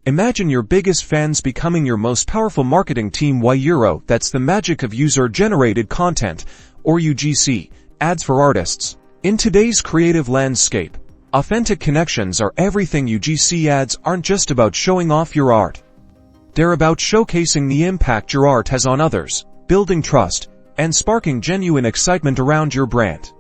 Imagine your biggest fans becoming your most powerful marketing team. Euro, that's the magic of user-generated content, or UGC, ads for artists. In today's creative landscape, authentic connections are everything. UGC ads aren't just about showing off your art. They're about showcasing the impact your art has on others, building trust, and sparking genuine excitement around your brand.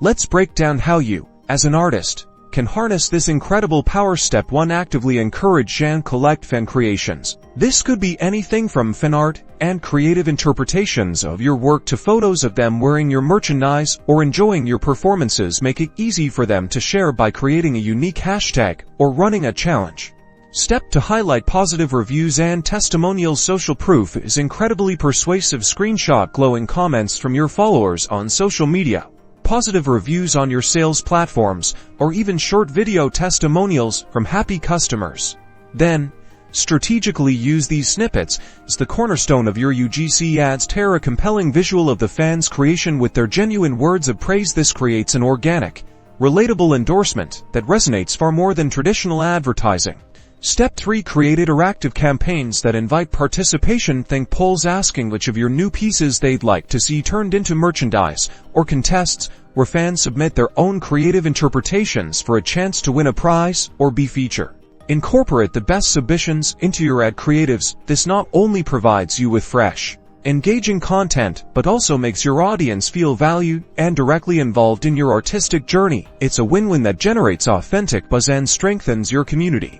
Let's break down how you, as an artist, can harness this incredible power. Step 1. Actively encourage and collect fan creations. This could be anything from fan art and creative interpretations of your work to photos of them wearing your merchandise or enjoying your performances. Make it easy for them to share by creating a unique hashtag or running a challenge. Step 2. Highlight positive reviews and testimonials. Social proof is incredibly persuasive. Screenshot glowing comments from your followers on social media, positive reviews on your sales platforms, or even short video testimonials from happy customers. Then, strategically use these snippets as the cornerstone of your UGC ads. Pair a compelling visual of the fans' creation with their genuine words of praise. This creates an organic, relatable endorsement that resonates far more than traditional advertising. Step 3. Create interactive campaigns that invite participation. Think polls asking which of your new pieces they'd like to see turned into merchandise, or contests where fans submit their own creative interpretations for a chance to win a prize or be featured. Incorporate the best submissions into your ad creatives. This not only provides you with fresh, engaging content, but also makes your audience feel valued and directly involved in your artistic journey. It's a win-win that generates authentic buzz and strengthens your community.